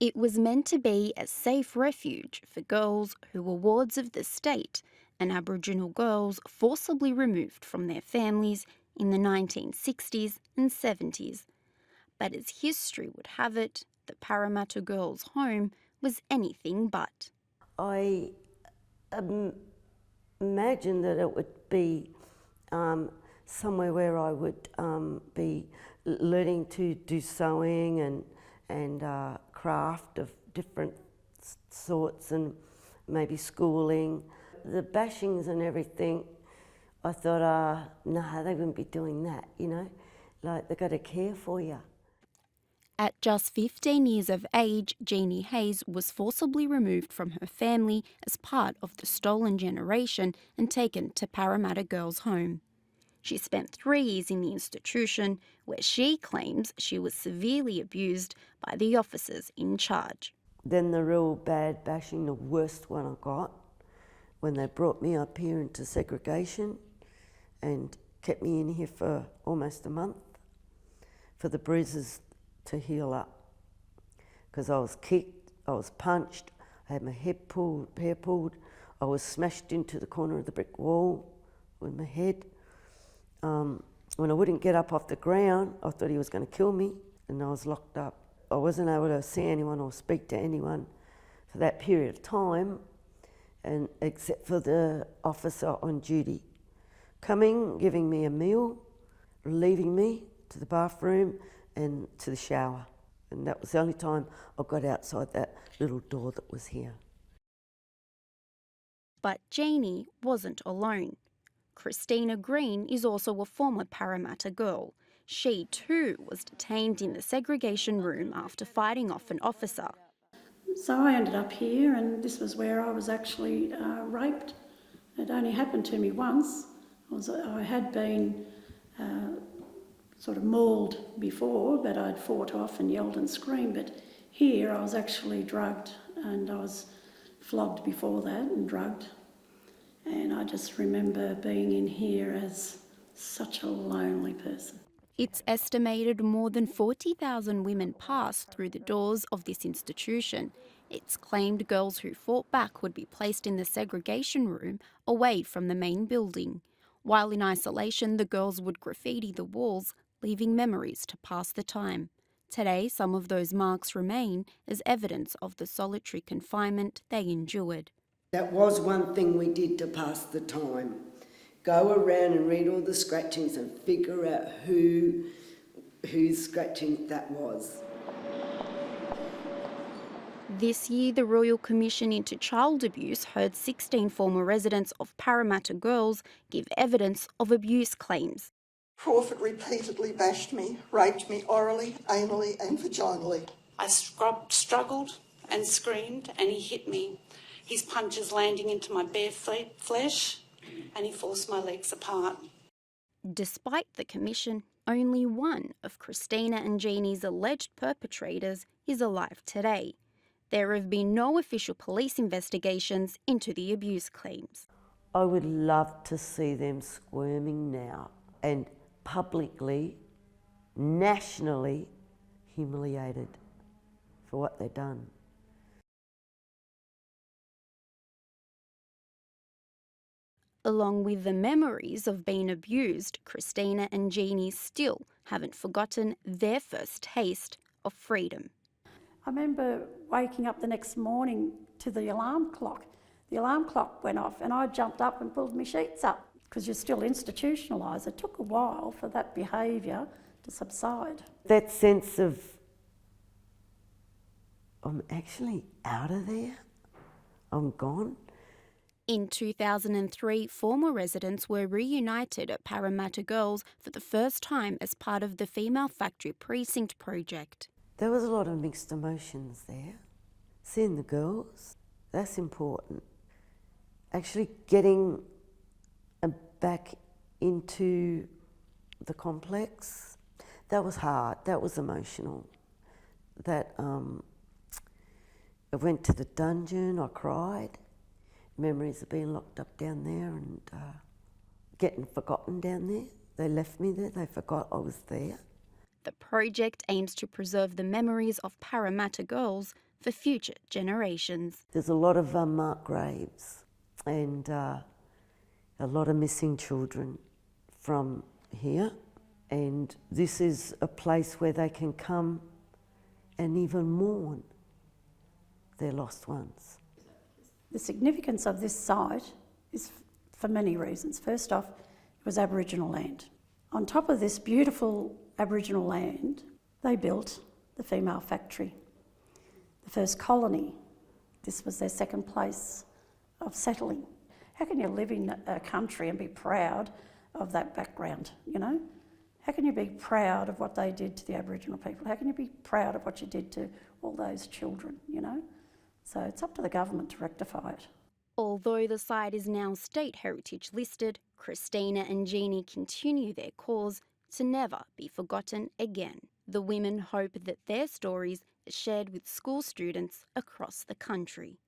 It was meant to be a safe refuge for girls who were wards of the state and Aboriginal girls forcibly removed from their families in the 1960s and 70s. But as history would have it, the Parramatta Girls' Home was anything but. I imagined that it would be somewhere where I would be learning to do sewing and craft of different sorts, and maybe schooling. The bashings and everything, I thought, no, they wouldn't be doing that, like they've got to care for you. At just 15 years of age, Jeannie Hayes was forcibly removed from her family as part of the stolen generation and taken to Parramatta Girls' Home. She spent 3 years in the institution, where she claims she was severely abused by the officers in charge. Then the real bad bashing, the worst one I got, when they brought me up here into segregation and kept me in here for almost a month for the bruises to heal up. Because I was kicked, I was punched, I had my hair pulled, I was smashed into the corner of the brick wall with my head. When I wouldn't get up off the ground, I thought he was going to kill me, and I was locked up. I wasn't able to see anyone or speak to anyone for that period of time, and except for the officer on duty coming, giving me a meal, leaving me to the bathroom and to the shower. And that was the only time I got outside that little door that was here. But Jeannie wasn't alone. Christina Green is also a former Parramatta girl. She too was detained in the segregation room after fighting off an officer. So I ended up here, and this was where I was actually raped. It only happened to me once. I had been sort of mauled before, but I'd fought off and yelled and screamed. But here I was actually drugged, and I was flogged before that and drugged. And I just remember being in here as such a lonely person. It's estimated more than 40,000 women passed through the doors of this institution. It's claimed girls who fought back would be placed in the segregation room away from the main building. While in isolation, the girls would graffiti the walls, leaving memories to pass the time. Today, some of those marks remain as evidence of the solitary confinement they endured. That was one thing we did to pass the time. Go around and read all the scratchings and figure out whose scratching that was. This year, the Royal Commission into Child Abuse heard 16 former residents of Parramatta Girls give evidence of abuse claims. Crawford repeatedly bashed me, raped me orally, anally and vaginally. I struggled and screamed, and he hit me, his punches landing into my bare flesh, and he forced my legs apart. Despite the commission, only one of Christina and Jeannie's alleged perpetrators is alive today. There have been no official police investigations into the abuse claims. I would love to see them squirming now and publicly, nationally humiliated for what they've done. Along with the memories of being abused, Christina and Jeannie still haven't forgotten their first taste of freedom. I remember waking up the next morning to the alarm clock. The alarm clock went off and I jumped up and pulled my sheets up because you're still institutionalised. It took a while for that behaviour to subside. That sense of, I'm actually out of there, I'm gone. In 2003, former residents were reunited at Parramatta Girls for the first time as part of the Female Factory Precinct project. There was a lot of mixed emotions there. Seeing the girls, that's important. Actually getting back into the complex, that was hard, that was emotional. That I went to the dungeon, I cried. Memories of being locked up down there and getting forgotten down there. They left me there, they forgot I was there. The project aims to preserve the memories of Parramatta girls for future generations. There's a lot of unmarked graves and a lot of missing children from here. And this is a place where they can come and even mourn their lost ones. The significance of this site is for many reasons. First off, it was Aboriginal land. On top of this beautiful Aboriginal land, they built the female factory, the first colony. This was their second place of settling. How can you live in a country and be proud of that background, you know? How can you be proud of what they did to the Aboriginal people? How can you be proud of what you did to all those children, you know? So it's up to the government to rectify it. Although the site is now state heritage listed, Christina and Jeannie continue their cause to never be forgotten again. The women hope that their stories are shared with school students across the country.